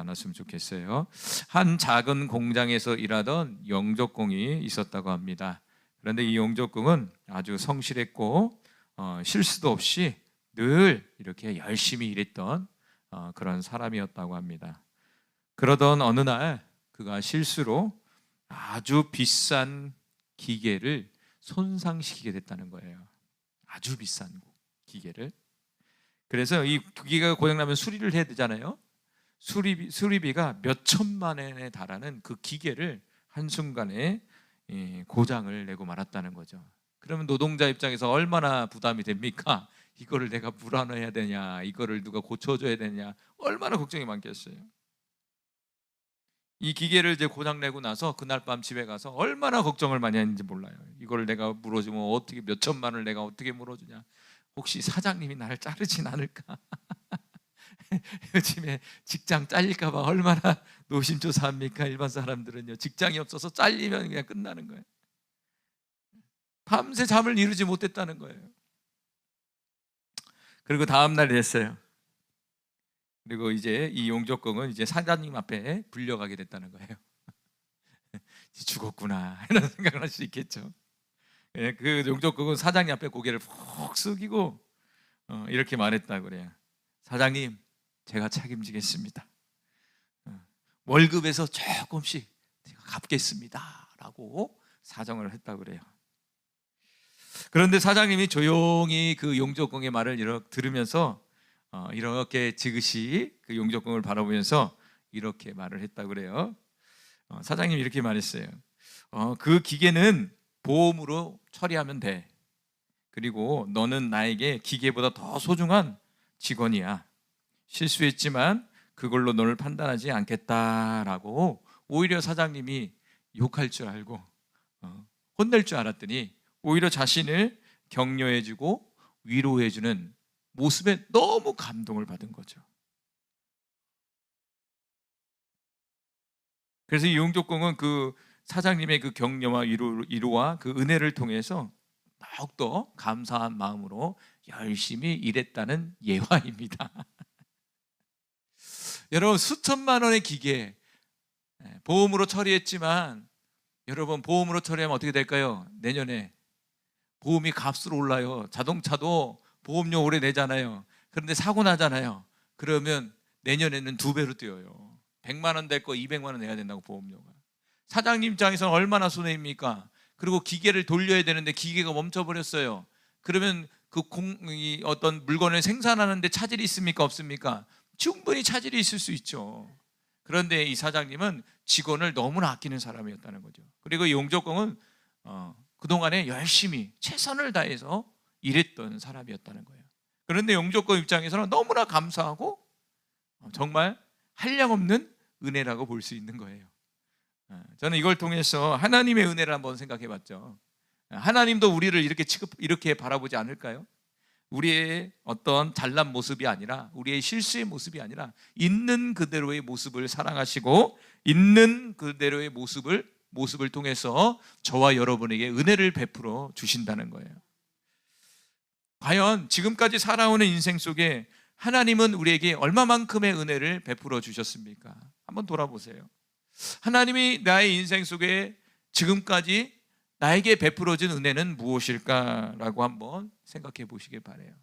나눴으면 좋겠어요. 한 작은 공장에서 일하던 영족공이 있었다고 합니다. 그런데 이 영족공은 아주 성실했고 실수도 없이 늘 이렇게 열심히 일했던 그런 사람이었다고 합니다. 그러던 어느 날 그가 실수로 아주 비싼 기계를 손상시키게 됐다는 거예요. 아주 비싼 기계를. 그래서 이 기계가 고장나면 수리를 해야 되잖아요. 수리비가 몇 천만 원에 달하는 그 기계를 한순간에 고장을 내고 말았다는 거죠. 그러면 노동자 입장에서 얼마나 부담이 됩니까? 이거를 내가 물어놔야 되냐, 이거를 누가 고쳐줘야 되냐, 얼마나 걱정이 많겠어요. 이 기계를 이제 고장 내고 나서 그날 밤 집에 가서 얼마나 걱정을 많이 했는지 몰라요. 이거를 내가 물어주면 어떻게 몇 천만 원을 내가 어떻게 물어주냐, 혹시 사장님이 나를 자르진 않을까? 요즘에 직장 잘릴까 봐 얼마나 노심초사합니까? 일반 사람들은요, 직장이 없어서 잘리면 그냥 끝나는 거예요. 밤새 잠을 이루지 못했다는 거예요. 그리고 다음 날이 됐어요. 그리고 이제 이 용접공은 이제 사장님 앞에 불려가게 됐다는 거예요. 죽었구나 이런 생각을 할 수 있겠죠. 그 용접공은 사장님 앞에 고개를 푹 숙이고 이렇게 말했다고 그래요. 사장님, 제가 책임지겠습니다. 월급에서 조금씩 제가 갚겠습니다 라고 사정을 했다고 그래요. 그런데 사장님이 조용히 그 용접공의 말을 이렇게 들으면서 이렇게 지그시 그 용접공을 바라보면서 이렇게 말을 했다고 그래요. 사장님이 이렇게 말했어요. 그 기계는 보험으로 처리하면 돼. 그리고 너는 나에게 기계보다 더 소중한 직원이야. 실수했지만 그걸로 너를 판단하지 않겠다라고 오히려 사장님이 욕할 줄 알고 혼낼 줄 알았더니 오히려 자신을 격려해주고 위로해주는 모습에 너무 감동을 받은 거죠. 그래서 이 용접공은 그 사장님의 그 격려와 위로와 그 은혜를 통해서 더욱더 감사한 마음으로 열심히 일했다는 예화입니다. 여러분, 수천만 원의 기계 보험으로 처리했지만 여러분, 보험으로 처리하면 어떻게 될까요? 내년에 보험이 값으로 올라요. 자동차도 보험료 오래 내잖아요. 그런데 사고 나잖아요. 그러면 내년에는 2배로 뛰어요. 100만 원 될 거 200만 원 내야 된다고, 보험료가. 사장님 입장에서는 얼마나 손해입니까? 그리고 기계를 돌려야 되는데 기계가 멈춰버렸어요. 그러면 어떤 물건을 생산하는데 차질이 있습니까? 없습니까? 충분히 차질이 있을 수 있죠. 그런데 이 사장님은 직원을 너무나 아끼는 사람이었다는 거죠. 그리고 이 용접공은 그동안에 열심히 최선을 다해서 일했던 사람이었다는 거예요. 그런데 용접공 입장에서는 너무나 감사하고 정말 한량없는 은혜라고 볼 수 있는 거예요. 저는 이걸 통해서 하나님의 은혜를 한번 생각해 봤죠. 하나님도 우리를 이렇게 바라보지 않을까요? 우리의 어떤 잘난 모습이 아니라, 우리의 실수의 모습이 아니라 있는 그대로의 모습을 사랑하시고 있는 그대로의 모습을 통해서 저와 여러분에게 은혜를 베풀어 주신다는 거예요. 과연 지금까지 살아오는 인생 속에 하나님은 우리에게 얼마만큼의 은혜를 베풀어 주셨습니까? 한번 돌아보세요. 하나님이 나의 인생 속에 지금까지 나에게 베풀어진 은혜는 무엇일까라고 한번 생각해 보시길 바라요.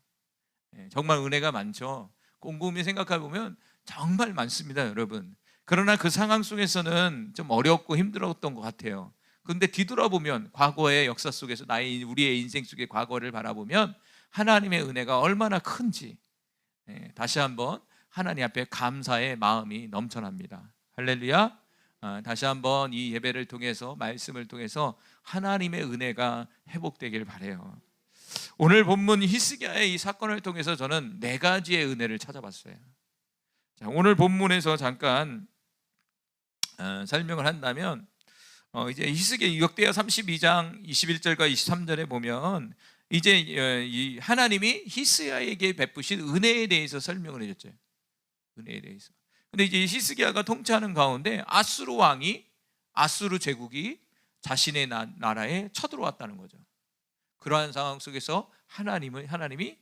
정말 은혜가 많죠. 곰곰이 생각해 보면 정말 많습니다, 여러분. 그러나 그 상황 속에서는 좀 어렵고 힘들었던 것 같아요. 그런데 뒤돌아보면 과거의 역사 속에서 우리의 인생 속의 과거를 바라보면 하나님의 은혜가 얼마나 큰지 다시 한번 하나님 앞에 감사의 마음이 넘쳐납니다. 할렐루야. 다시 한번 이 예배를 통해서, 말씀을 통해서 하나님의 은혜가 회복되길 바라요. 오늘 본문 히스기야의 이 사건을 통해서 저는 4가지의 은혜를 찾아봤어요. 자, 오늘 본문에서 잠깐 설명을 한다면 이제 히스기야 역대하 32장 21절과 23절에 보면 이제 이 하나님이 히스기야에게 베푸신 은혜에 대해서 설명을 해줬죠. 은혜에 대해서. 근데 이제 히스기야가 통치하는 가운데 아수르 제국이 자신의 나라에 쳐들어왔다는 거죠. 그러한 상황 속에서 하나님이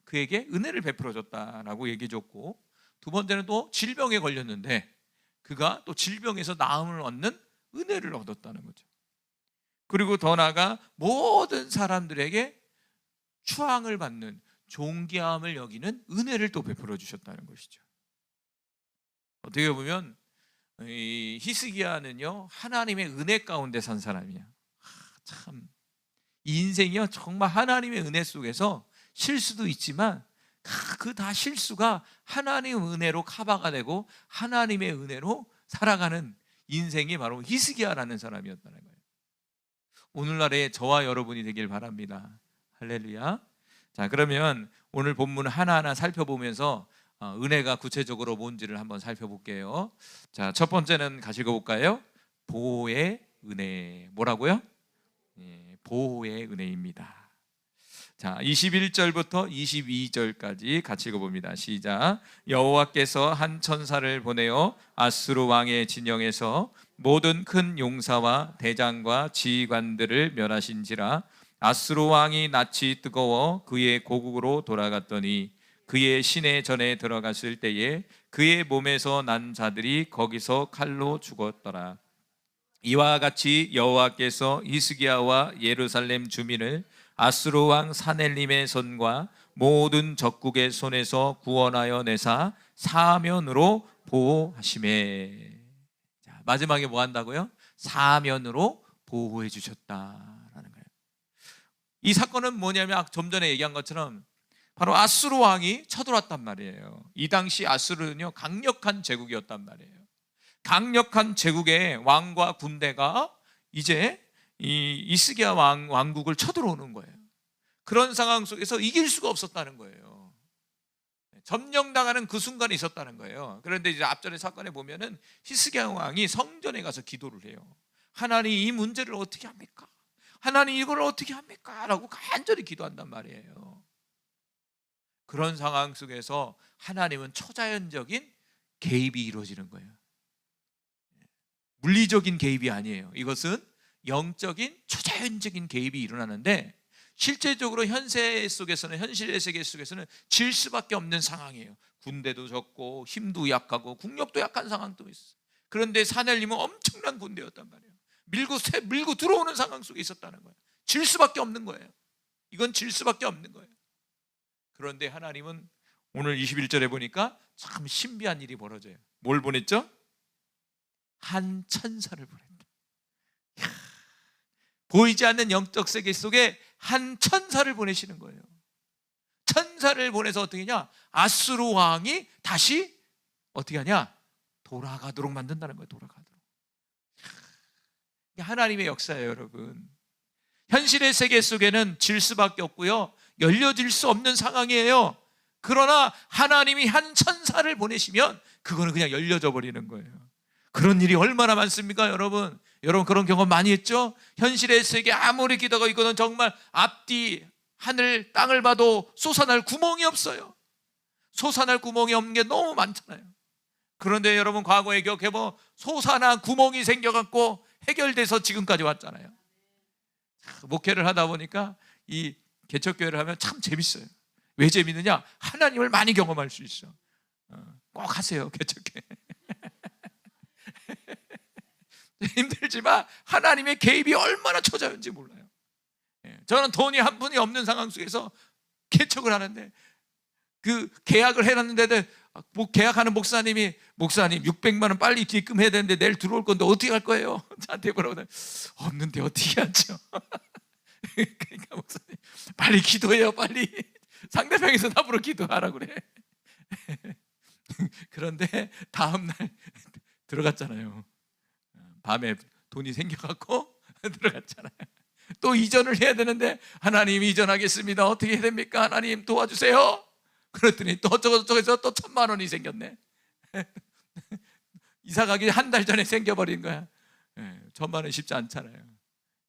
그에게 은혜를 베풀어 줬다라고 얘기해 줬고, 두 번째는 또 질병에 걸렸는데 그가 또 질병에서 나음을 얻는 은혜를 얻었다는 거죠. 그리고 더 나아가 모든 사람들에게 추앙을 받는 존귀함을 여기는 은혜를 또 베풀어 주셨다는 것이죠. 어떻게 보면 이 히스기야는요, 하나님의 은혜 가운데 산 사람이야. 참, 이 인생이요 정말 하나님의 은혜 속에서 실수도 있지만 그 다 실수가 하나님의 은혜로 커버가 되고 하나님의 은혜로 살아가는 인생이 바로 히스기야라는 사람이었다는 거예요. 오늘날의 저와 여러분이 되길 바랍니다. 할렐루야. 자, 그러면 오늘 본문 하나하나 살펴보면서 은혜가 구체적으로 뭔지를 한번 살펴볼게요. 자, 첫 번째는 같이 읽어볼까요? 보호의 은혜. 뭐라고요? 보호의 은혜입니다. 자, 21절부터 22절까지 같이 읽어봅니다. 시작. 여호와께서 한 천사를 보내어 아수르 왕의 진영에서 모든 큰 용사와 대장과 지휘관들을 멸하신지라. 아수르 왕이 낯이 뜨거워 그의 고국으로 돌아갔더니 그의 시내 전에 들어갔을 때에 그의 몸에서 난 자들이 거기서 칼로 죽었더라. 이와 같이 여호와께서 히스기야와 예루살렘 주민을 아수르 왕 사넬림의 손과 모든 적국의 손에서 구원하여 내사 사면으로 보호하시매. 자, 마지막에 뭐 한다고요? 사면으로 보호해 주셨다라는 거예요. 이 사건은 뭐냐면 좀 전에 얘기한 것처럼 바로 아수르 왕이 쳐들어왔단 말이에요. 이 당시 아수르는요 강력한 제국이었단 말이에요. 강력한 제국의 왕과 군대가 이제 이 히스기야 왕국을 쳐들어오는 거예요. 그런 상황 속에서 이길 수가 없었다는 거예요. 점령당하는 그 순간이 있었다는 거예요. 그런데 이제 앞전의 사건에 보면은 히스기야 왕이 성전에 가서 기도를 해요. 하나님 이 문제를 어떻게 합니까? 하나님 이걸 어떻게 합니까? 라고 간절히 기도한단 말이에요. 그런 상황 속에서 하나님은 초자연적인 개입이 이루어지는 거예요. 물리적인 개입이 아니에요. 이것은 영적인 초자연적인 개입이 일어나는데 실제적으로 현실 세계 속에서는 질 수밖에 없는 상황이에요. 군대도 적고 힘도 약하고 국력도 약한 상황도 있어요. 그런데 사넬림은 엄청난 군대였단 말이에요. 밀고 들어오는 상황 속에 있었다는 거예요. 질 수밖에 없는 거예요. 이건 질 수밖에 없는 거예요. 그런데 하나님은 오늘 21절에 보니까 참 신비한 일이 벌어져요. 뭘 보냈죠? 한 천사를 보냈다. 보이지 않는 영적 세계 속에 한 천사를 보내시는 거예요. 천사를 보내서 어떻게 하냐? 아수르 왕이 다시 어떻게 하냐? 돌아가도록 만든다는 거예요. 돌아가도록. 하나님의 역사예요, 여러분. 현실의 세계 속에는 질 수밖에 없고요, 열려질 수 없는 상황이에요. 그러나 하나님이 한 천사를 보내시면 그거는 그냥 열려져 버리는 거예요. 그런 일이 얼마나 많습니까, 여러분? 여러분 그런 경험 많이 했죠? 현실의 세계 아무리 기도가 이거는 정말 앞뒤 하늘 땅을 봐도 솟아날 구멍이 없어요. 솟아날 구멍이 없는 게 너무 많잖아요. 그런데 여러분 과거에 기억해보, 솟아난 구멍이 생겨갖고 해결돼서 지금까지 왔잖아요. 목회를 하다 보니까 이 개척교회를 하면 참 재밌어요. 왜 재밌느냐? 하나님을 많이 경험할 수 있어. 꼭 하세요, 개척교회. 힘들지만 하나님의 개입이 얼마나 초자연지 몰라요. 저는 돈이 한 푼이 없는 상황 속에서 개척을 하는데 그 계약을 해놨는데 계약하는 목사님 600만 원 빨리 입금해야 되는데 내일 들어올 건데 어떻게 할 거예요? 저한테 뭐라고 없는데 어떻게 하죠? 그러니까 목사님 빨리 기도해요. 빨리 상대방에서 나보러 기도하라고 그래. 그런데 다음날 들어갔잖아요. 밤에 돈이 생겨갖고 들어갔잖아요. 또 이전을 해야 되는데 하나님 이전하겠습니다. 어떻게 해야 됩니까? 하나님 도와주세요. 그랬더니 또 어쩌고저쩌고 또 1,000만 원이 생겼네. 이사 가기 한 달 전에 생겨버린 거야. 1,000만 원 쉽지 않잖아요.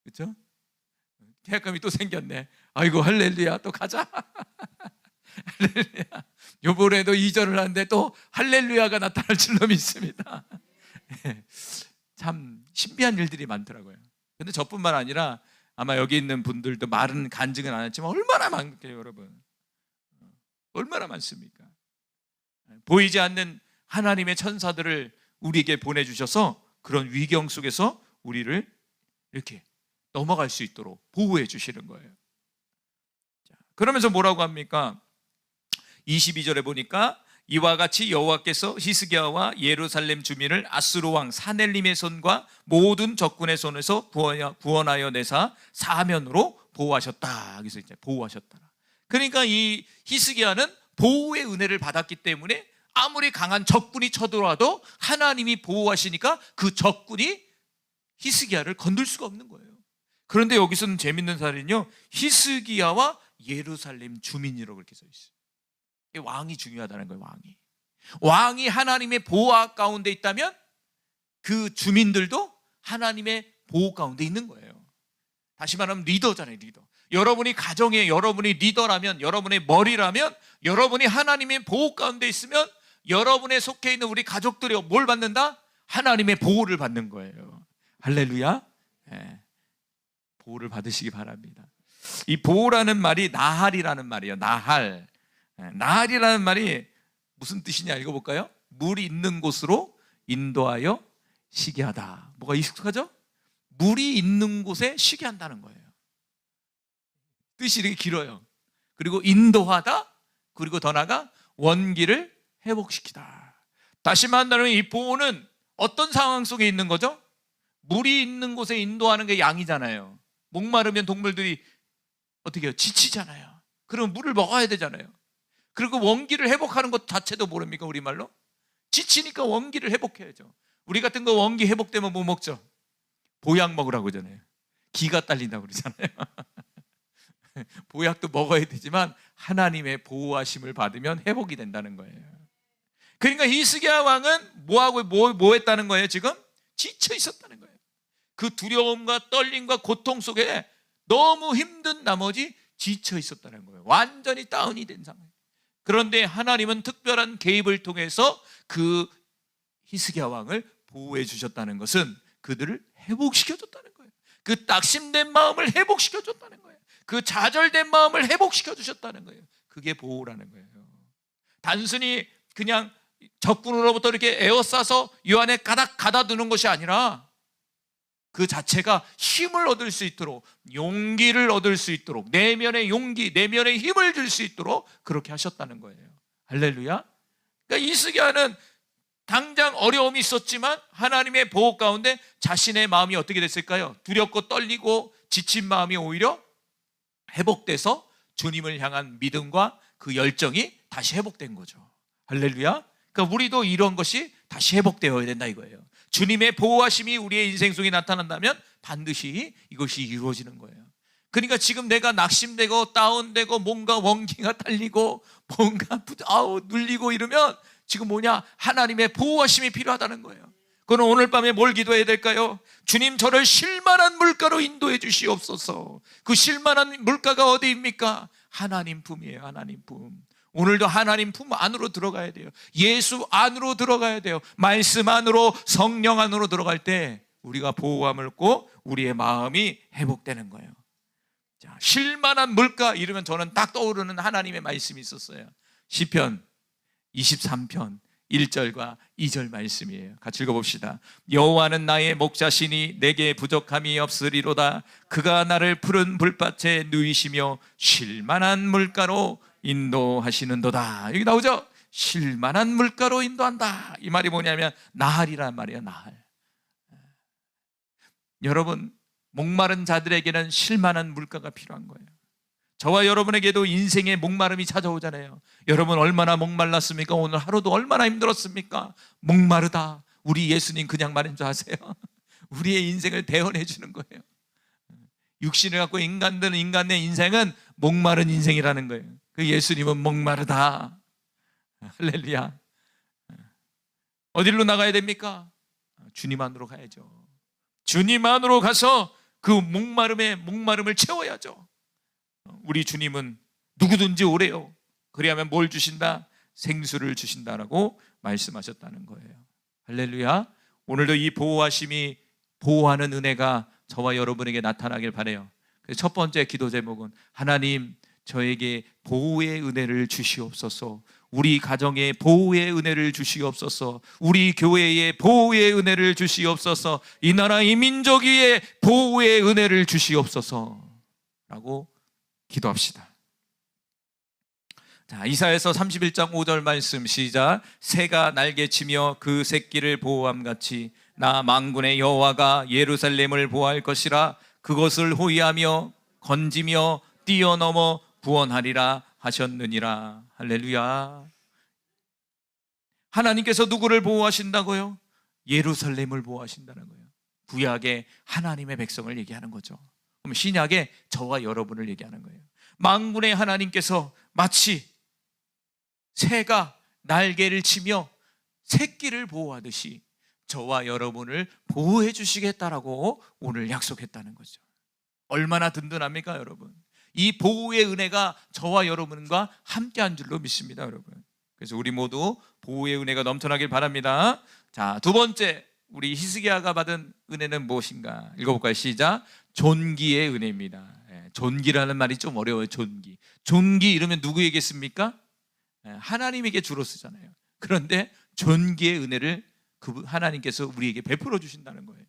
그렇죠? 계약금이 또 생겼네. 아이고 할렐루야, 또 가자. 할렐루야. 요번에도 이전을 하는데 또 할렐루야가 나타날 줄로 믿습니다. 참 신비한 일들이 많더라고요. 근데 저뿐만 아니라 아마 여기 있는 분들도 말은 간증은 안 했지만 얼마나 많게요, 여러분. 얼마나 많습니까? 보이지 않는 하나님의 천사들을 우리에게 보내주셔서 그런 위경 속에서 우리를 이렇게 넘어갈 수 있도록 보호해 주시는 거예요. 그러면서 뭐라고 합니까? 22절에 보니까 이와 같이 여호와께서 히스기야와 예루살렘 주민을 아수르 왕 사넬림의 손과 모든 적군의 손에서 구원하여 내사 사면으로 보호하셨다. 그래서 이제 보호하셨다. 그러니까 이 히스기야는 보호의 은혜를 받았기 때문에 아무리 강한 적군이 쳐들어와도 하나님이 보호하시니까 그 적군이 히스기야를 건들 수가 없는 거예요. 그런데 여기서는 재밌는 사례는요, 히스기야와 예루살렘 주민이라고 그렇게 써 있어요. 왕이 중요하다는 거예요. 왕이 하나님의 보호 가운데 있다면 그 주민들도 하나님의 보호 가운데 있는 거예요. 다시 말하면 리더잖아요. 리더. 여러분이 가정에 여러분이 리더라면, 여러분의 머리라면, 여러분이 하나님의 보호 가운데 있으면 여러분에 속해 있는 우리 가족들이 뭘 받는다? 하나님의 보호를 받는 거예요. 할렐루야. 네. 보호를 받으시기 바랍니다. 이 보호라는 말이 나할이라는 말이에요. 나할. 나할이라는 말이 무슨 뜻이냐 읽어볼까요? 물이 있는 곳으로 인도하여 쉬게 하다. 뭐가 익숙하죠? 물이 있는 곳에 쉬게 한다는 거예요. 뜻이 이렇게 길어요. 그리고 인도하다, 그리고 더 나아가 원기를 회복시키다. 다시 말하면 이 보호는 어떤 상황 속에 있는 거죠? 물이 있는 곳에 인도하는 게 양이잖아요. 목마르면 동물들이 어떻게 해요? 지치잖아요. 그러면 물을 먹어야 되잖아요. 그리고 원기를 회복하는 것 자체도 모릅니까? 우리말로 지치니까 원기를 회복해야죠. 우리 같은 거 원기 회복되면 뭐 먹죠? 보약 먹으라고 그러잖아요. 기가 딸린다고 그러잖아요. 보약도 먹어야 되지만 하나님의 보호하심을 받으면 회복이 된다는 거예요. 그러니까 히스기야 왕은 뭐 했다는 거예요? 지금 지쳐 있었다는 거예요. 그 두려움과 떨림과 고통 속에 너무 힘든 나머지 지쳐 있었다는 거예요. 완전히 다운이 된 상황. 그런데 하나님은 특별한 개입을 통해서 그 히스기야 왕을 보호해 주셨다는 것은 그들을 회복시켜줬다는 거예요. 그 낙심된 마음을 회복시켜줬다는 거예요. 그 좌절된 마음을 회복시켜 주셨다는 거예요. 그게 보호라는 거예요. 단순히 그냥 적군으로부터 이렇게 에워싸서 이 안에 가닥 가다두는 것이 아니라 그 자체가 힘을 얻을 수 있도록, 용기를 얻을 수 있도록, 내면의 용기, 내면의 힘을 줄 수 있도록 그렇게 하셨다는 거예요. 할렐루야. 그러니까 히스기야는 당장 어려움이 있었지만 하나님의 보호 가운데 자신의 마음이 어떻게 됐을까요? 두렵고 떨리고 지친 마음이 오히려 회복돼서 주님을 향한 믿음과 그 열정이 다시 회복된 거죠. 할렐루야. 그러니까 우리도 이런 것이 다시 회복되어야 된다 이거예요. 주님의 보호하심이 우리의 인생 속에 나타난다면 반드시 이것이 이루어지는 거예요. 그러니까 지금 내가 낙심되고 다운되고 뭔가 원기가 달리고 뭔가 눌리고 이러면 지금 뭐냐? 하나님의 보호하심이 필요하다는 거예요. 그럼 오늘 밤에 뭘 기도해야 될까요? 주님, 저를 쉴만한 물가로 인도해 주시옵소서. 그 쉴만한 물가가 어디입니까? 하나님 품이에요. 하나님 품. 오늘도 하나님 품 안으로 들어가야 돼요. 예수 안으로 들어가야 돼요. 말씀 안으로, 성령 안으로 들어갈 때 우리가 보호함을 얻고 우리의 마음이 회복되는 거예요. 자, 쉴만한 물가 이러면 저는 딱 떠오르는 하나님의 말씀이 있었어요. 시편 23편 1절과 2절 말씀이에요. 같이 읽어봅시다. 여호와는 나의 목자시니 내게 부족함이 없으리로다. 그가 나를 푸른 불밭에 누이시며 쉴만한 물가로 인도하시는도다. 여기 나오죠? 쉴만한 물가로 인도한다. 이 말이 뭐냐면 나할이란 말이에요. 나할. 여러분, 목마른 자들에게는 쉴만한 물가가 필요한 거예요. 저와 여러분에게도 인생의 목마름이 찾아오잖아요. 여러분 얼마나 목말랐습니까? 오늘 하루도 얼마나 힘들었습니까? 목마르다. 우리 예수님 그냥 말인 줄 아세요? 우리의 인생을 대언해 주는 거예요. 육신을 갖고 인간의 인생은 목마른 인생이라는 거예요. 그 예수님은 목마르다. 할렐루야. 어디로 나가야 됩니까? 주님 안으로 가야죠. 주님 안으로 가서 그 목마름을 채워야죠. 우리 주님은 누구든지 오래요. 그리하면 뭘 주신다? 생수를 주신다라고 말씀하셨다는 거예요. 할렐루야. 오늘도 이 보호하심이 보호하는 은혜가 저와 여러분에게 나타나길 바라요. 그래서 첫 번째 기도 제목은 하나님 저에게 보호의 은혜를 주시옵소서. 우리 가정에 보호의 은혜를 주시옵소서. 우리 교회에 보호의 은혜를 주시옵소서. 이 나라 이 민족 위에 보호의 은혜를 주시옵소서 라고 기도합시다. 자, 이사야서 31장 5절 말씀 시작. 새가 날개치며 그 새끼를 보호함 같이 나 만군의 여호와가 예루살렘을 보호할 것이라. 그것을 호위하며 건지며 뛰어넘어 구원하리라 하셨느니라. 할렐루야. 하나님께서 누구를 보호하신다고요? 예루살렘을 보호하신다는 거예요. 구약의 하나님의 백성을 얘기하는 거죠. 그럼 신약의 저와 여러분을 얘기하는 거예요. 만군의 하나님께서 마치 새가 날개를 치며 새끼를 보호하듯이 저와 여러분을 보호해 주시겠다라고 오늘 약속했다는 거죠. 얼마나 든든합니까, 여러분? 이 보호의 은혜가 저와 여러분과 함께한 줄로 믿습니다, 여러분. 그래서 우리 모두 보호의 은혜가 넘쳐나길 바랍니다. 자, 두 번째, 우리 히스기야가 받은 은혜는 무엇인가? 읽어볼까요? 시작. 존귀의 은혜입니다. 존귀라는 말이 좀 어려워요. 존귀 이러면 누구에게 씁니까? 하나님에게 주로 쓰잖아요. 그런데 존귀의 은혜를 하나님께서 우리에게 베풀어 주신다는 거예요.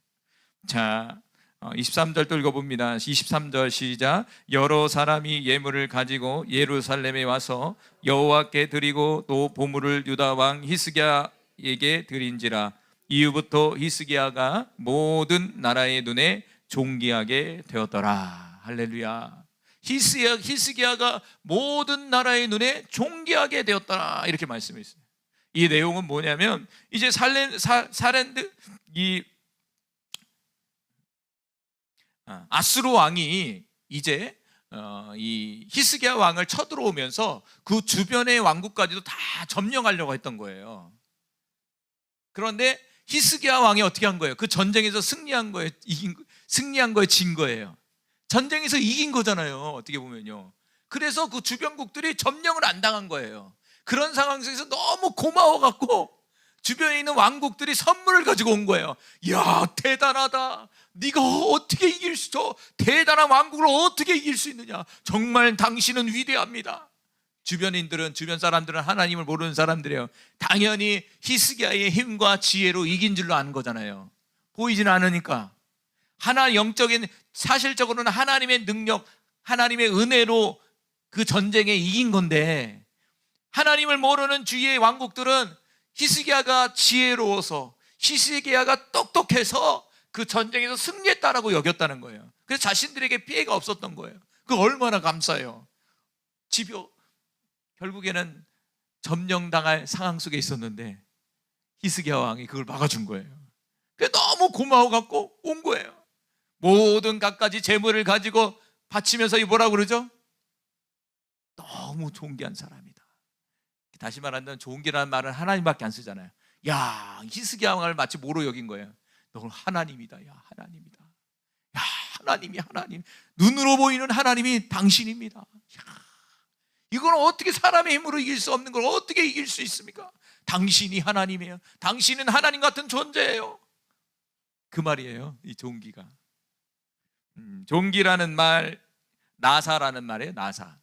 자, 23절 또 읽어봅니다. 23절 시작. 여러 사람이 예물을 가지고 예루살렘에 와서 여호와께 드리고 또 보물을 유다 왕 히스기야에게 드린지라. 이후부터 히스기야가 모든 나라의 눈에 존귀하게 되었더라. 할렐루야. 히스기야가 모든 나라의 눈에 존귀하게 되었더라. 이렇게 말씀했어요. 이 내용은 뭐냐면 이제 아수르 왕이 이제 이 히스기야 왕을 쳐들어오면서 그 주변의 왕국까지도 다 점령하려고 했던 거예요. 그런데 히스기야 왕이 어떻게 한 거예요? 그 전쟁에서 승리한 거예요? 승리한 거예요? 진 거예요? 전쟁에서 이긴 거잖아요, 어떻게 보면요. 그래서 그 주변국들이 점령을 안 당한 거예요. 그런 상황 속에서 너무 고마워갖고 주변에 있는 왕국들이 선물을 가지고 온 거예요. 이야, 대단하다. 네가 어떻게 이길 저 대단한 왕국을 어떻게 이길 수 있느냐. 정말 당신은 위대합니다. 주변 사람들은 하나님을 모르는 사람들이에요. 당연히 히스기야의 힘과 지혜로 이긴 줄로 아는 거잖아요. 보이지는 않으니까. 영적인, 사실적으로는 하나님의 능력, 하나님의 은혜로 그 전쟁에 이긴 건데, 하나님을 모르는 주위의 왕국들은 히스기야가 지혜로워서, 히스기야가 똑똑해서 그 전쟁에서 승리했다라고 여겼다는 거예요. 그래서 자신들에게 피해가 없었던 거예요. 그 얼마나 감사해요. 결국에는 점령당할 상황 속에 있었는데 히스기야 왕이 그걸 막아준 거예요. 그래서 너무 고마워갖고 온 거예요. 모든 갖가지 재물을 가지고 바치면서 이 뭐라고 그러죠? 너무 존귀한 사람이다. 다시 말하면 존귀라는 말은 하나님밖에 안 쓰잖아요. 야, 히스기야 왕을 마치 뭐로 여긴 거예요? 너 하나님이다. 야, 하나님이다. 야, 하나님. 눈으로 보이는 하나님이 당신입니다. 야, 이건 어떻게 사람의 힘으로 이길 수 없는 걸 어떻게 이길 수 있습니까? 당신이 하나님이에요. 당신은 하나님 같은 존재예요. 그 말이에요, 이 존귀가. 존귀라는 말, 나사라는 말이에요. 나사.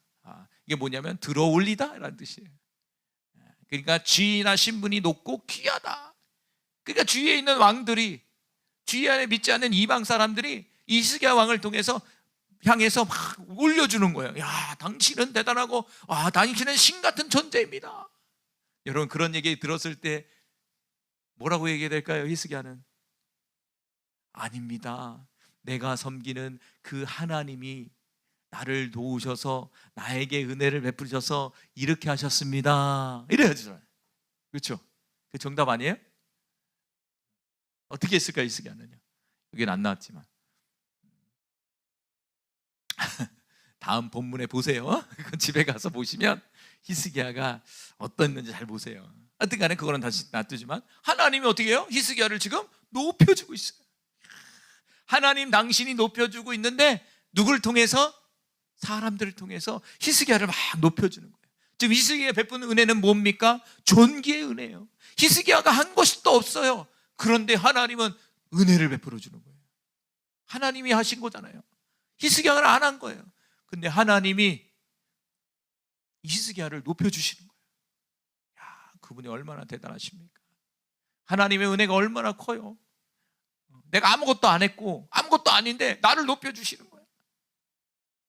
이게 뭐냐면 들어올리다 라는 뜻이에요. 그러니까 지위나 신분이 높고 귀하다. 그러니까 주위에 있는 왕들이, 주위 안에 믿지 않는 이방 사람들이 히스기야 왕을 통해서 향해서 막 올려주는 거예요. 야, 당신은 대단하고, 당신은 신 같은 존재입니다. 여러분, 그런 얘기 들었을 때 뭐라고 얘기해야 될까요? 히스기야는 아닙니다. 내가 섬기는 그 하나님이 나를 도우셔서 나에게 은혜를 베푸셔서 이렇게 하셨습니다. 이래야죠. 그렇죠? 그 정답 아니에요? 어떻게 했을까, 히스기야는요? 여기는 안 나왔지만 다음 본문에 보세요. 집에 가서 보시면 히스기야가 어떻는지 잘 보세요. 하여튼 간에 그거는 다시 놔두지만 하나님이 어떻게 해요? 히스기야를 지금 높여주고 있어요. 하나님 당신이 높여주고 있는데 누굴 통해서? 사람들을 통해서 히스기야를 막 높여주는 거예요. 지금 히스기야가 베푸는 은혜는 뭡니까? 존귀의 은혜예요. 히스기야가 한 것이 또 없어요. 그런데 하나님은 은혜를 베풀어 주는 거예요. 하나님이 하신 거잖아요. 히스기야는 안 한 거예요. 근데 하나님이 히스기야를 높여주시는 거예요. 그분이 얼마나 대단하십니까? 하나님의 은혜가 얼마나 커요. 내가 아무것도 안 했고 아무것도 아닌데 나를 높여주시는 거예요.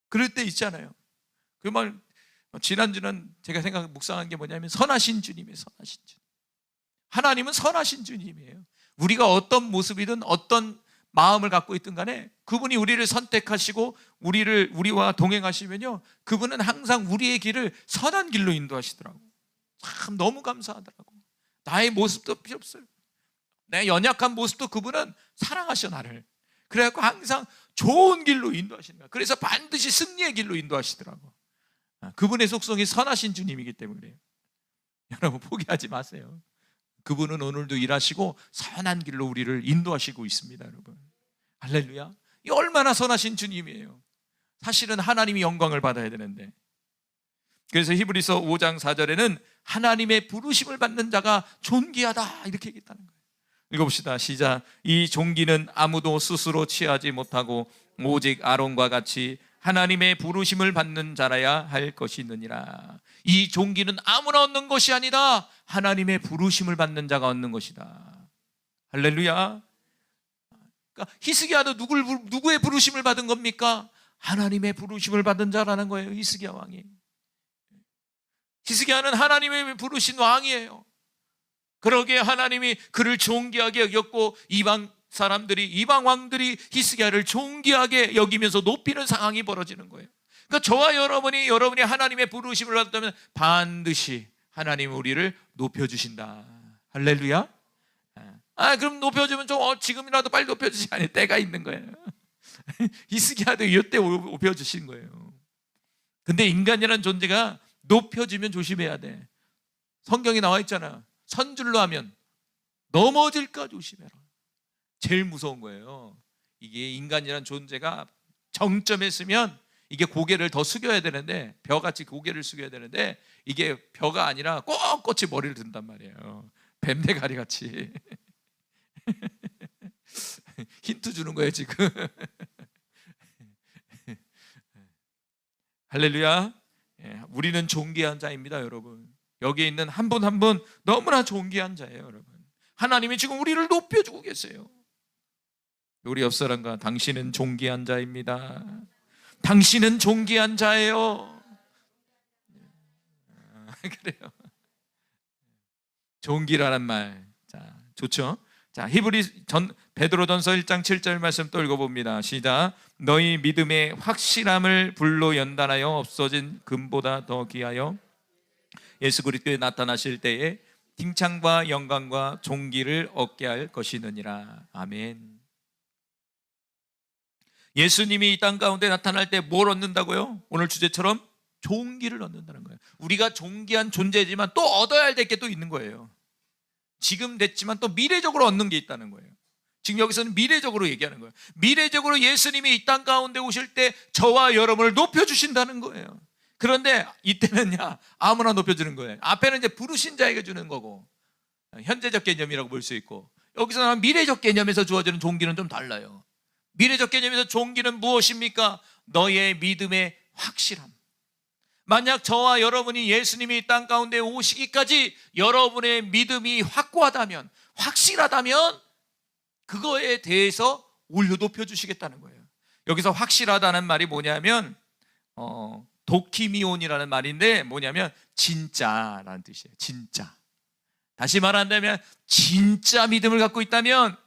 그럴 때 있잖아요. 그 말 지난주는 제가 묵상한 게 뭐냐면 선하신 주님이에요. 선하신 주님. 하나님은 선하신 주님이에요. 우리가 어떤 모습이든 어떤 마음을 갖고 있든 간에 그분이 우리를 선택하시고 우리와 동행하시면요, 그분은 항상 우리의 길을 선한 길로 인도하시더라고. 참 너무 감사하더라고. 나의 모습도 필요 없어요. 내 연약한 모습도 그분은 사랑하셔 나를. 그래갖고 항상 좋은 길로 인도하시는 거야. 그래서 반드시 승리의 길로 인도하시더라고. 그분의 속성이 선하신 주님이기 때문에 그래요. 여러분 포기하지 마세요. 그분은 오늘도 일하시고 선한 길로 우리를 인도하시고 있습니다. 여러분 할렐루야. 이 얼마나 선하신 주님이에요. 사실은 하나님이 영광을 받아야 되는데, 그래서 히브리서 5장 4절에는 하나님의 부르심을 받는 자가 존귀하다 이렇게 얘기했다는 거예요. 읽어봅시다. 시작. 이 존귀는 아무도 스스로 취하지 못하고 오직 아론과 같이 하나님의 부르심을 받는 자라야 할 것이느니라. 이 존귀는 아무나 얻는 것이 아니다. 하나님의 부르심을 받는 자가 얻는 것이다. 할렐루야. 그러니까 히스기야도 누구의 부르심을 받은 겁니까? 하나님의 부르심을 받은 자라는 거예요. 히스기야 왕이. 히스기야는 하나님의 부르신 왕이에요. 그러기에 하나님이 그를 존귀하게 여겼고 이방 왕들이 히스기야를 존귀하게 여기면서 높이는 상황이 벌어지는 거예요. 그러니까 저와 여러분이 하나님의 부르심을 받았다면 반드시 하나님은 우리를 높여주신다. 할렐루야. 그럼 높여주면 좀 지금이라도 빨리 높여주지 않을 때가 있는 거예요. 히스기야도 이때 높여주신 거예요. 근데 인간이라는 존재가 높여주면 조심해야 돼. 성경에 나와 있잖아. 선줄로 하면 넘어질까 조심해라. 제일 무서운 거예요. 이게 인간이라는 존재가 정점에 있으면 이게 고개를 더 숙여야 되는데, 벼같이 고개를 숙여야 되는데 이게 벼가 아니라 꼿꼿이 머리를 든단 말이에요. 뱀대가리 같이. 힌트 주는 거예요 지금. 할렐루야. 우리는 존귀한 자입니다 여러분. 여기에 있는 한 분 한 분 너무나 존귀한 자예요 여러분. 하나님이 지금 우리를 높여주고 계세요. 우리 옆 사람과 당신은 존귀한 자입니다. 당신은 존귀한 자예요. 그래요. 존귀라는 말, 자 좋죠. 자 베드로전서 1장 7절 말씀 또 읽어봅니다. 시작. 너희 믿음의 확실함을 불로 연단하여 없어진 금보다 더 귀하여 예수 그리스도에 나타나실 때에 칭찬과 영광과 존귀를 얻게 할 것이느니라. 아멘. 예수님이 이 땅 가운데 나타날 때 뭘 얻는다고요? 오늘 주제처럼 존귀를 얻는다는 거예요. 우리가 존귀한 존재지만 또 얻어야 될 게 또 있는 거예요. 지금 됐지만 또 미래적으로 얻는 게 있다는 거예요. 지금 여기서는 미래적으로 얘기하는 거예요. 미래적으로 예수님이 이 땅 가운데 오실 때 저와 여러분을 높여주신다는 거예요. 그런데 이때는요, 아무나 높여주는 거예요. 앞에는 이제 부르신 자에게 주는 거고, 현재적 개념이라고 볼 수 있고, 여기서는 미래적 개념에서 주어지는 존귀는 좀 달라요. 미래적 개념에서 존귀는 무엇입니까? 너의 믿음의 확실함. 만약 저와 여러분이 예수님이 이 땅 가운데 오시기까지 여러분의 믿음이 확고하다면, 확실하다면 그거에 대해서 올려 높여주시겠다는 거예요. 여기서 확실하다는 말이 뭐냐면 도키미온이라는 말인데 뭐냐면 진짜라는 뜻이에요. 진짜. 다시 말한다면 진짜 믿음을 갖고 있다면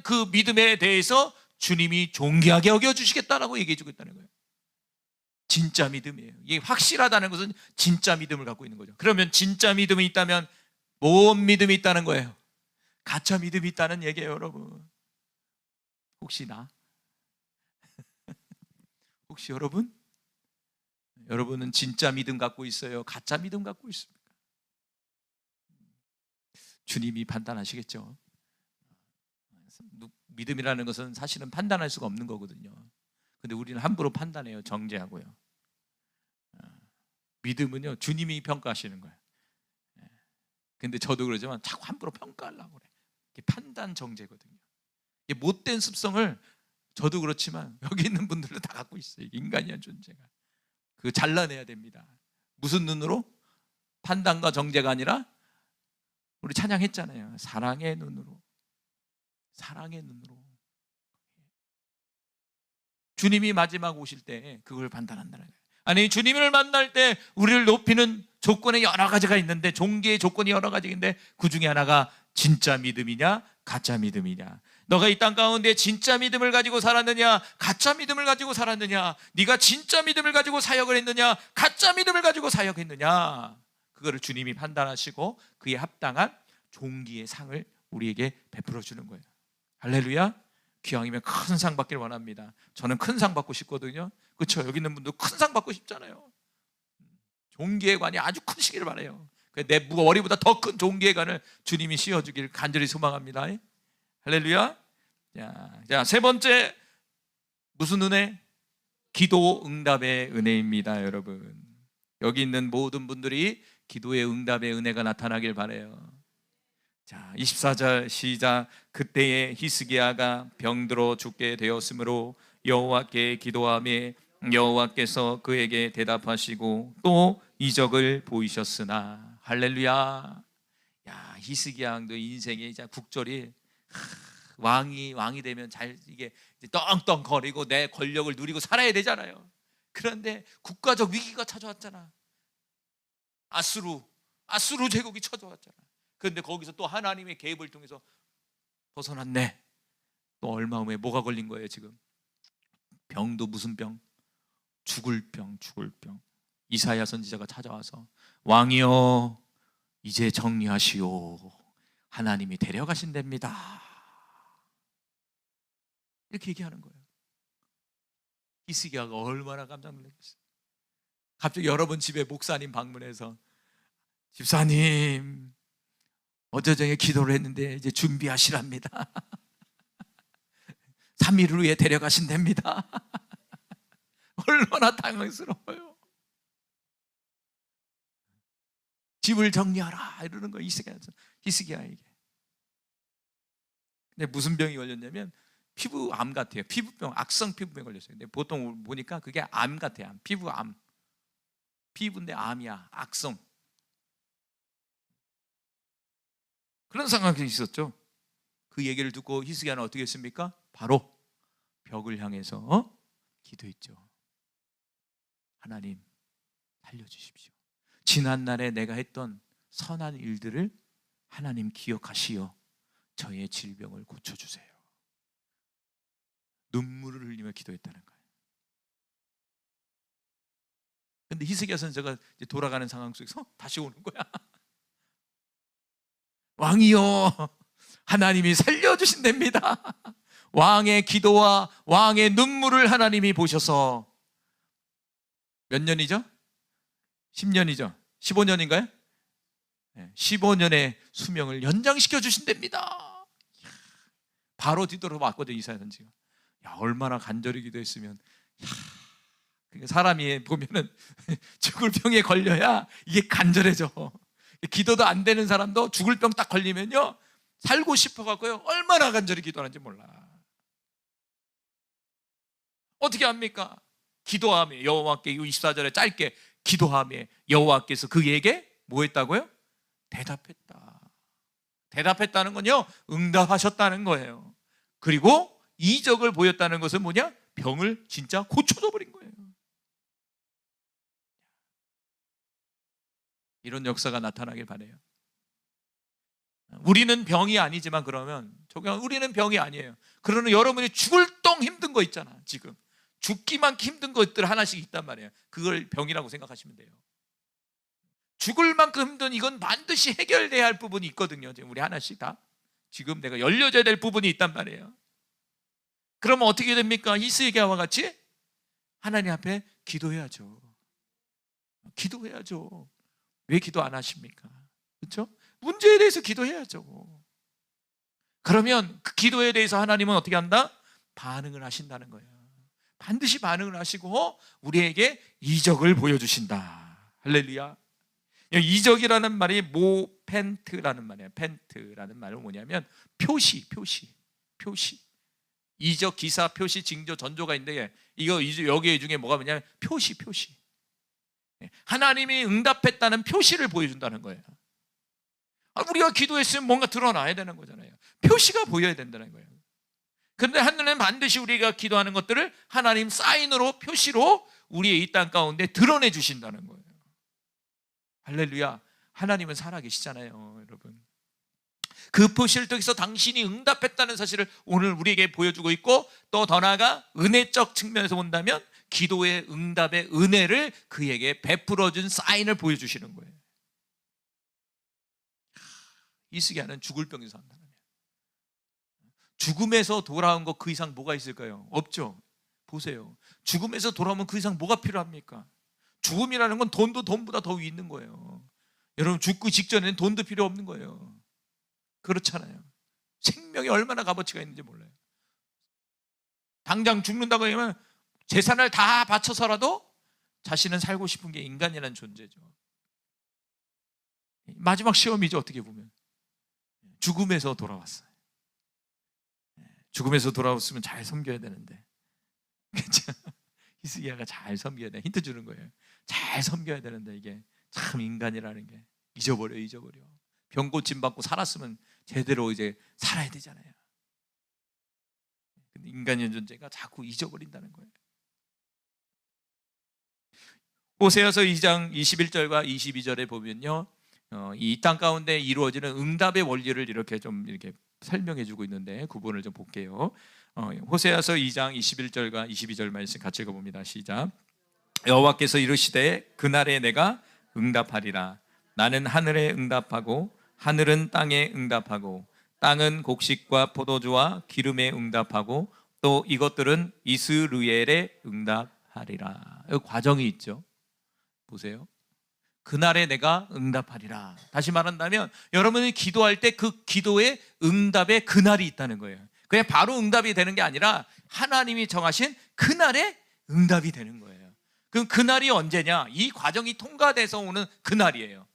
그 믿음에 대해서 주님이 존귀하게 여겨주시겠다라고 얘기해주고 있다는 거예요. 진짜 믿음이에요. 이게 확실하다는 것은 진짜 믿음을 갖고 있는 거죠. 그러면 진짜 믿음이 있다면 뭔 믿음이 있다는 거예요? 가짜 믿음이 있다는 얘기예요 여러분. 혹시 나? 혹시 여러분은 진짜 믿음 갖고 있어요? 가짜 믿음 갖고 있습니까? 주님이 판단하시겠죠. 믿음이라는 것은 사실은 판단할 수가 없는 거거든요. 근데 우리는 함부로 판단해요. 정죄하고요. 믿음은요, 주님이 평가하시는 거예요. 근데 저도 그러지만 자꾸 함부로 평가하려고 그래. 이게 판단 정죄거든요. 이게 못된 습성을 저도 그렇지만 여기 있는 분들도 다 갖고 있어요. 인간이란 존재가. 그거 잘라내야 됩니다. 무슨 눈으로? 판단과 정죄가 아니라 우리 찬양했잖아요. 사랑의 눈으로. 사랑의 눈으로. 주님이 마지막 오실 때 그걸 판단한다는 거예요. 아니, 주님을 만날 때 우리를 높이는 조건이 여러 가지가 있는데, 종교의 조건이 여러 가지인데 그 중에 하나가 진짜 믿음이냐 가짜 믿음이냐. 너가 이 땅 가운데 진짜 믿음을 가지고 살았느냐 가짜 믿음을 가지고 살았느냐. 네가 진짜 믿음을 가지고 사역을 했느냐 가짜 믿음을 가지고 사역했느냐. 그거를 주님이 판단하시고 그에 합당한 종기의 상을 우리에게 베풀어 주는 거예요. 할렐루야. 기왕이면 큰 상 받길 원합니다. 저는 큰 상 받고 싶거든요. 그렇죠? 여기 있는 분도 큰 상 받고 싶잖아요. 종기의 관이 아주 크시기를 바라요. 내 머리보다 더 큰 종기의 관을 주님이 씌워주길 간절히 소망합니다. 할렐루야. 자, 세 번째, 무슨 은혜? 기도 응답의 은혜입니다. 여러분, 여기 있는 모든 분들이 기도의 응답의 은혜가 나타나길 바라요. 자, 24절 시작. 그때에 히스기야가 병들어 죽게 되었으므로 여호와께 기도하며 여호와께서 그에게 대답하시고 또 이적을 보이셨으나. 할렐루야. 야, 히스기야 왕도 인생의 이제 국절이 왕이 되면 잘 이게 떵떵거리고 내 권력을 누리고 살아야 되잖아요. 그런데 국가적 위기가 찾아왔잖아. 아수르 제국이 찾아왔잖아. 그런데 거기서 또 하나님의 개입을 통해서 벗어났네. 또 얼마 후에 뭐가 걸린 거예요 지금? 병도 무슨 병? 죽을 병. 이사야 선지자가 찾아와서 왕이여 이제 정리하시오. 하나님이 데려가신답니다. 이렇게 얘기하는 거예요. 히스기야가 얼마나 깜짝 놀랐겠어요. 갑자기 여러분 집에 목사님 방문해서 집사님 어제 저녁에 기도를 했는데 이제 준비하시랍니다. 3일 후에 데려가신답니다. 얼마나 당황스러워요. 집을 정리하라 이러는 거예요. 히스기야에게. 근데 무슨 병이 걸렸냐면 피부암 같아요. 피부병, 악성 피부병 걸렸어요. 근데 보통 보니까 그게 암 같아요. 피부암. 피부인데 암이야. 악성. 그런 상황이 있었죠. 그 얘기를 듣고 히스기야는 어떻게 했습니까? 바로 벽을 향해서 기도했죠. 하나님 살려주십시오. 지난날에 내가 했던 선한 일들을 하나님 기억하시어 저의 질병을 고쳐주세요. 눈물을 흘리며 기도했다는 거예요. 근데 히스기야 선지자가 돌아가는 상황 속에서 다시 오는 거야. 왕이여 하나님이 살려주신답니다. 왕의 기도와 왕의 눈물을 하나님이 보셔서 몇 년이죠? 10년이죠? 15년인가요? 15년의 수명을 연장시켜 주신답니다. 바로 뒤돌아왔거든요. 이사야 선지가. 야, 얼마나 간절히 기도했으면. 그러니까 사람이 보면은 죽을 병에 걸려야 이게 간절해져. 기도도 안 되는 사람도 죽을 병 딱 걸리면요 살고 싶어갖고요 얼마나 간절히 기도하는지 몰라. 어떻게 합니까? 기도하며 여호와께 24절에 짧게 기도하며 여호와께서 그에게 뭐 했다고요? 대답했다는 건요 응답하셨다는 거예요. 그리고 이적을 보였다는 것은 뭐냐? 병을 진짜 고쳐줘 버린 거예요. 이런 역사가 나타나길 바라요. 우리는 병이 아니지만 그러면 우리는 병이 아니에요. 그러면 여러분이 죽을 똥 힘든 거 있잖아. 지금 죽기만 힘든 것들 하나씩 있단 말이에요. 그걸 병이라고 생각하시면 돼요. 죽을 만큼 힘든 이건 반드시 해결돼야 할 부분이 있거든요. 지금 우리 하나씩 다 지금 내가 열려져야 될 부분이 있단 말이에요. 그러면 어떻게 됩니까? 히스기야와 같이 하나님 앞에 기도해야죠. 왜 기도 안 하십니까? 그렇죠? 문제에 대해서 기도해야죠. 그러면 그 기도에 대해서 하나님은 어떻게 한다? 반응을 하신다는 거예요. 반드시 반응을 하시고 우리에게 이적을 보여주신다. 할렐루야. 이적이라는 말이 모펜트라는 말이에요. 펜트라는 말은 뭐냐면 표시. 이적, 기사, 표시, 징조, 전조가 있는데 이거 여기 중에 뭐가 뭐냐면 표시. 하나님이 응답했다는 표시를 보여준다는 거예요. 우리가 기도했으면 뭔가 드러나야 되는 거잖아요. 표시가 보여야 된다는 거예요. 그런데 하나님은 반드시 우리가 기도하는 것들을 하나님 사인으로, 표시로 우리의 이 땅 가운데 드러내 주신다는 거예요. 할렐루야. 하나님은 살아계시잖아요, 여러분. 그 표시를 통해서 당신이 응답했다는 사실을 오늘 우리에게 보여주고 있고, 또 더 나아가 은혜적 측면에서 본다면 기도의 응답의 은혜를 그에게 베풀어준 사인을 보여주시는 거예요. 이스기야는 죽을 병에서 산다는 거예요. 죽음에서 돌아온 것 그 이상 뭐가 있을까요? 없죠. 보세요. 죽음에서 돌아오면 그 이상 뭐가 필요합니까? 죽음이라는 건 돈도 돈보다 더 위 있는 거예요. 여러분, 죽기 직전에는 돈도 필요 없는 거예요. 그렇잖아요. 생명이 얼마나 값어치가 있는지 몰라요. 당장 죽는다고 하면 재산을 다 바쳐서라도 자신은 살고 싶은 게 인간이라는 존재죠. 마지막 시험이죠, 어떻게 보면. 죽음에서 돌아왔어요. 죽음에서 돌아왔으면 잘 섬겨야 되는데, 그렇죠? 히스기야가 잘 섬겨야 돼. 힌트 주는 거예요. 잘 섬겨야 되는데 이게 참 인간이라는 게 잊어버려. 병 고침 받고 살았으면 제대로 이제 살아야 되잖아요. 근데 인간의 존재가 자꾸 잊어버린다는 거예요. 호세아서 2장 21절과 22절에 보면요, 이 땅 가운데 이루어지는 응답의 원리를 이렇게 설명해 주고 있는데, 구본을 좀 볼게요. 호세아서 2장 21절과 22절 말씀 같이 읽어봅니다. 시작. 여호와께서 이르시되 그날에 내가 응답하리라. 나는 하늘에 응답하고 하늘은 땅에 응답하고 땅은 곡식과 포도주와 기름에 응답하고 또 이것들은 이스르엘에 응답하리라. 여기 과정이 있죠. 보세요. 그날에 내가 응답하리라. 다시 말한다면 여러분이 기도할 때 그 기도의 응답의 그날이 있다는 거예요. 그냥 바로 응답이 되는 게 아니라 하나님이 정하신 그날에 응답이 되는 거예요. 그럼 그날이 언제냐? 이 과정이 통과돼서 오는 그날이에요.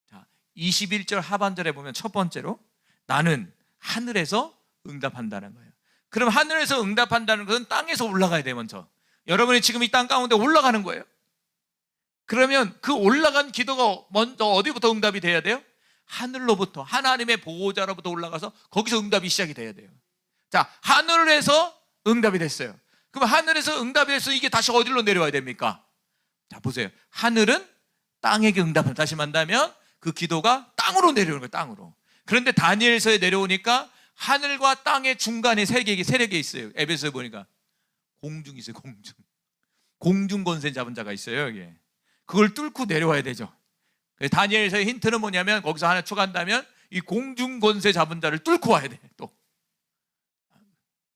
자, 21절 하반절에 보면 첫 번째로 나는 하늘에서 응답한다는 거예요. 그럼 하늘에서 응답한다는 것은 땅에서 올라가야 돼요. 먼저 여러분이 지금 이 땅 가운데 올라가는 거예요. 그러면 그 올라간 기도가 먼저 어디부터 응답이 돼야 돼요? 하늘로부터, 하나님의 보호자로부터 올라가서 거기서 응답이 시작이 돼야 돼요. 자, 하늘에서 응답이 됐어요. 그럼 하늘에서 응답이 돼서 이게 다시 어디로 내려와야 됩니까? 자, 보세요. 하늘은 땅에게 응답을 다시 만나면 그 기도가 땅으로 내려오는 거예요. 땅으로. 그런데 다니엘서에 내려오니까 하늘과 땅의 중간에 세력이 있어요. 에베소에 보니까 공중이 있어요. 공중 권세 잡은 자가 있어요. 여기. 그걸 뚫고 내려와야 되죠. 다니엘서의 힌트는 뭐냐면, 거기서 하나 추가한다면 이 공중 권세 잡은 자를 뚫고 와야 돼. 또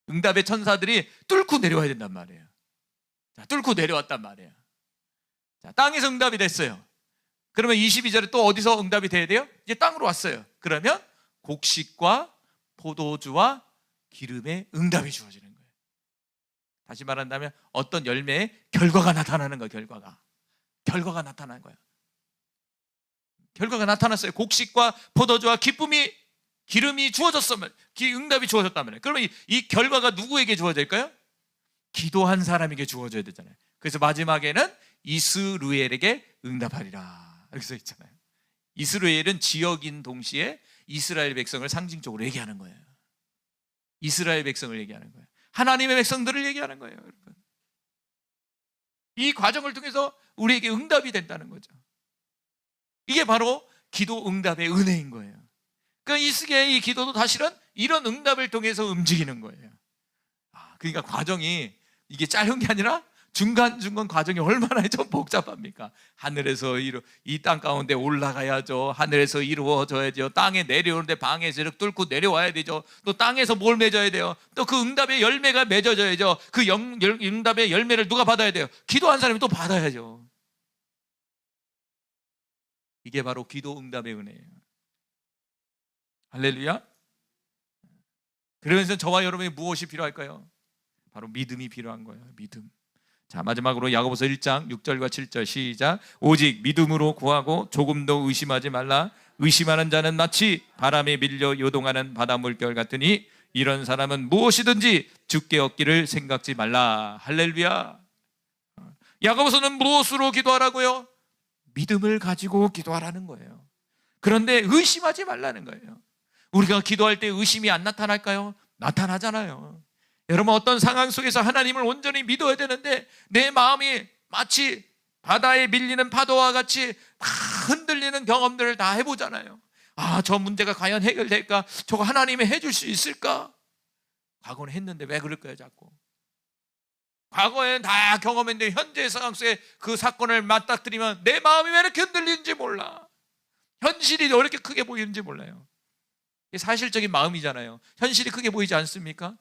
응답의 천사들이 뚫고 내려와야 된단 말이에요. 자, 뚫고 내려왔단 말이에요. 자, 땅에서 응답이 됐어요. 그러면 22절에 또 어디서 응답이 돼야 돼요? 이제 땅으로 왔어요. 그러면 곡식과 포도주와 기름의 응답이 주어지는 거예요. 다시 말한다면 어떤 열매의 결과가 나타나는 거예요. 결과가 나타난 거예요. 결과가 나타났어요. 곡식과 포도주와 기름이 주어졌으면, 응답이 주어졌다면, 그러면 이 결과가 누구에게 주어질까요? 기도한 사람에게 주어져야 되잖아요. 그래서 마지막에는 이스루엘에게 응답하리라 이렇게 써 있잖아요. 이스루엘은 지역인 동시에 이스라엘 백성을 상징적으로 얘기하는 거예요. 이스라엘 백성을 얘기하는 거예요. 하나님의 백성들을 얘기하는 거예요. 여러분, 이 과정을 통해서 우리에게 응답이 된다는 거죠. 이게 바로 기도 응답의 은혜인 거예요. 그러니까 히스기야의 이 기도도 사실은 이런 응답을 통해서 움직이는 거예요. 그러니까 과정이 이게 짧은 게 아니라 중간중간 과정이 얼마나 좀 복잡합니까? 하늘에서 이 땅 가운데 올라가야죠. 하늘에서 이루어져야죠. 땅에 내려오는데 방의 세력 뚫고 내려와야 되죠. 또 땅에서 뭘 맺어야 돼요? 또 그 응답의 열매가 맺어져야죠. 그 응답의 열매를 누가 받아야 돼요? 기도한 사람이 또 받아야죠. 이게 바로 기도 응답의 은혜예요. 할렐루야. 그러면서 저와 여러분이 무엇이 필요할까요? 바로 믿음이 필요한 거예요. 믿음. 자, 마지막으로 야고보서 1장 6절과 7절 시작. 오직 믿음으로 구하고 조금도 의심하지 말라. 의심하는 자는 마치 바람에 밀려 요동하는 바닷물결 같으니 이런 사람은 무엇이든지 주께 얻기를 생각지 말라. 할렐루야. 야고보서는 무엇으로 기도하라고요? 믿음을 가지고 기도하라는 거예요. 그런데 의심하지 말라는 거예요. 우리가 기도할 때 의심이 안 나타날까요? 나타나잖아요. 여러분, 어떤 상황 속에서 하나님을 온전히 믿어야 되는데 내 마음이 마치 바다에 밀리는 파도와 같이 막 흔들리는 경험들을 다 해보잖아요. 아, 저 문제가 과연 해결될까? 저거 하나님이 해줄 수 있을까? 과거는 했는데 왜 그럴까요, 자꾸? 과거에는 다 경험했는데 현재의 상황 속에 그 사건을 맞닥뜨리면 내 마음이 왜 이렇게 흔들리는지 몰라. 현실이 왜 이렇게 크게 보이는지 몰라요. 이게 사실적인 마음이잖아요. 현실이 크게 보이지 않습니까?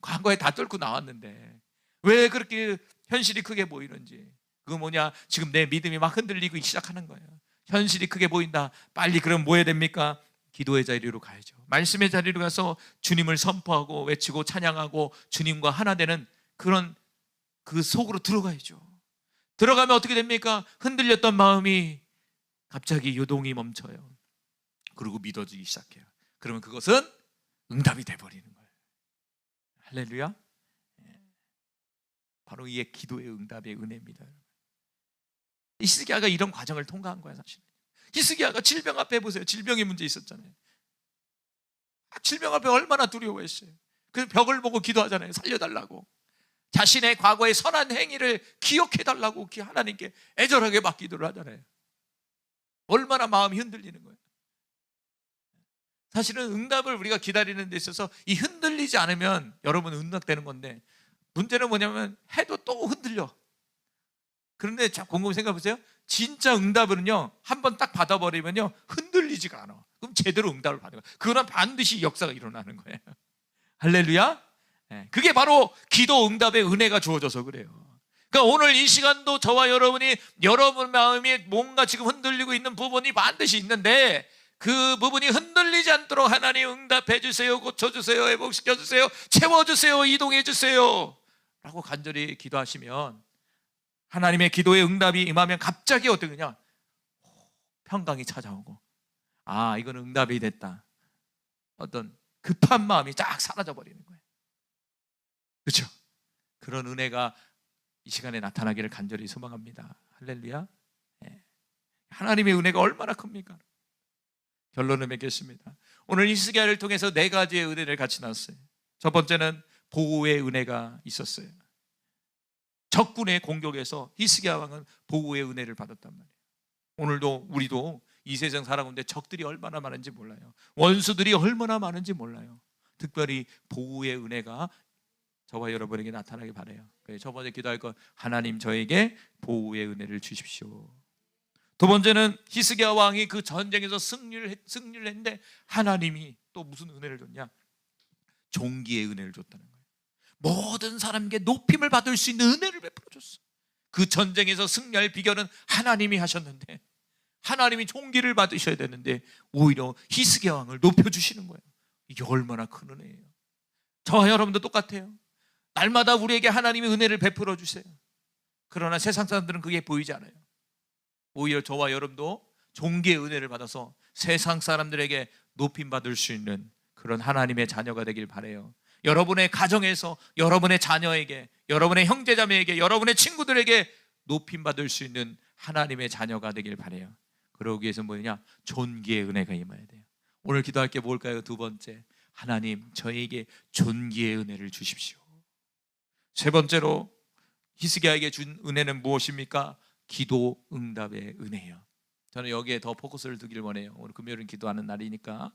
과거에 다 뚫고 나왔는데 왜 그렇게 현실이 크게 보이는지. 그거 뭐냐? 지금 내 믿음이 막 흔들리기 시작하는 거예요. 현실이 크게 보인다. 빨리 그럼 뭐 해야 됩니까? 기도의 자리로 가야죠. 말씀의 자리로 가서 주님을 선포하고 외치고 찬양하고 주님과 하나 되는 그런 그 속으로 들어가야죠. 들어가면 어떻게 됩니까? 흔들렸던 마음이 갑자기 요동이 멈춰요. 그리고 믿어지기 시작해요. 그러면 그것은 응답이 돼버리는 거예요. 할렐루야. 바로 이게 기도의 응답의 은혜입니다. 히스기야가 이런 과정을 통과한 거야. 사실 히스기야가 질병 앞에 보세요. 질병의 문제 있었잖아요. 질병 앞에 얼마나 두려워했어요. 그래서 벽을 보고 기도하잖아요. 살려달라고. 자신의 과거의 선한 행위를 기억해달라고 하나님께 애절하게 막 기도를 하잖아요. 얼마나 마음이 흔들리는 거예요. 사실은 응답을 우리가 기다리는 데 있어서 이 흔들리지 않으면 여러분 응답되는 건데, 문제는 뭐냐면 해도 또 흔들려. 그런데 곰곰이 생각해 보세요. 진짜 응답은요, 한번 딱 받아버리면요 흔들리지가 않아. 그럼 제대로 응답을 받는 거예요. 그거는 반드시 역사가 일어나는 거예요. 할렐루야. 그게 바로 기도 응답의 은혜가 주어져서 그래요. 그러니까 오늘 이 시간도 저와 여러분이 여러분 마음이 뭔가 지금 흔들리고 있는 부분이 반드시 있는데, 그 부분이 흔들리지 않도록 하나님 응답해 주세요, 고쳐주세요, 회복시켜 주세요, 채워주세요, 이동해 주세요 라고 간절히 기도하시면 하나님의 기도의 응답이 임하면 갑자기 어떻게 되냐? 평강이 찾아오고, 아, 이건 응답이 됐다. 어떤 급한 마음이 쫙 사라져 버리는 거예요. 그렇죠? 그런 은혜가 이 시간에 나타나기를 간절히 소망합니다. 할렐루야. 하나님의 은혜가 얼마나 큽니까? 결론을 맺겠습니다. 오늘 히스기야를 통해서 4가지의 은혜를 같이 나눴어요. 첫 번째는 보호의 은혜가 있었어요. 적군의 공격에서 히스기야 왕은 보호의 은혜를 받았단 말이에요. 오늘도 우리도 이 세상 살아가는데 적들이 얼마나 많은지 몰라요. 원수들이 얼마나 많은지 몰라요. 특별히 보호의 은혜가 저와 여러분에게 나타나길 바라요. 첫 번째 기도할 것, 하나님 저에게 보호의 은혜를 주십시오. 두 번째는 히스기야 왕이 그 전쟁에서 승리를 했는데 하나님이 또 무슨 은혜를 줬냐? 존귀의 은혜를 줬다는 거예요. 모든 사람에게 높임을 받을 수 있는 은혜를 베풀어 줬어. 그 전쟁에서 승리할 비결은 하나님이 하셨는데, 하나님이 존귀를 받으셔야 되는데 오히려 히스기야 왕을 높여주시는 거예요. 이게 얼마나 큰 은혜예요. 저와 여러분도 똑같아요. 날마다 우리에게 하나님의 은혜를 베풀어 주세요. 그러나 세상 사람들은 그게 보이지 않아요. 오히려 저와 여러분도 존귀의 은혜를 받아서 세상 사람들에게 높임받을 수 있는 그런 하나님의 자녀가 되길 바라요. 여러분의 가정에서 여러분의 자녀에게, 여러분의 형제자매에게, 여러분의 친구들에게 높임받을 수 있는 하나님의 자녀가 되길 바라요. 그러기 위해서 뭐냐? 존귀의 은혜가 임해야 돼요. 오늘 기도할 게 뭘까요? 두 번째, 하나님 저에게 존귀의 은혜를 주십시오. 세 번째로 히스기야에게 준 은혜는 무엇입니까? 기도 응답의 은혜예요. 저는 여기에 더 포커스를 두길 원해요. 오늘 금요일은 기도하는 날이니까.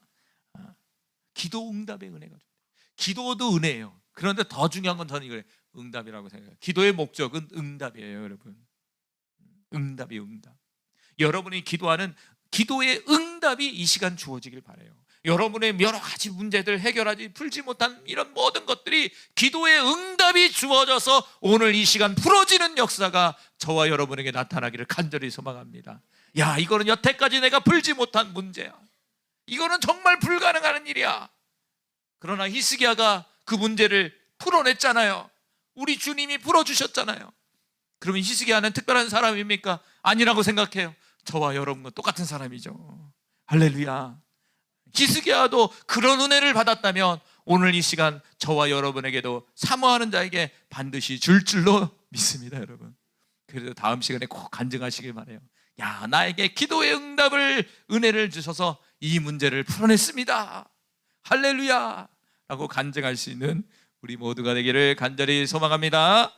기도 응답의 은혜가 좋아요. 기도도 은혜예요. 그런데 더 중요한 건 저는 이거예요. 응답이라고 생각해요. 기도의 목적은 응답이에요, 여러분. 응답이 응답. 여러분이 기도하는 기도의 응답이 이 시간 주어지길 바라요. 여러분의 여러 가지 문제들 해결하지 풀지 못한 이런 모든 것들이 기도의 응답이 주어져서 오늘 이 시간 풀어지는 역사가 저와 여러분에게 나타나기를 간절히 소망합니다. 야, 이거는 여태까지 내가 풀지 못한 문제야. 이거는 정말 불가능한 일이야. 그러나 히스기야가 그 문제를 풀어냈잖아요. 우리 주님이 풀어주셨잖아요. 그러면 히스기야는 특별한 사람입니까? 아니라고 생각해요. 저와 여러분과 똑같은 사람이죠. 할렐루야. 히스기야도 그런 은혜를 받았다면 오늘 이 시간 저와 여러분에게도 사모하는 자에게 반드시 줄 줄로 믿습니다, 여러분. 그래도 다음 시간에 꼭 간증하시길 바라요. 야, 나에게 기도의 응답을 은혜를 주셔서 이 문제를 풀어냈습니다. 할렐루야! 라고 간증할 수 있는 우리 모두가 되기를 간절히 소망합니다.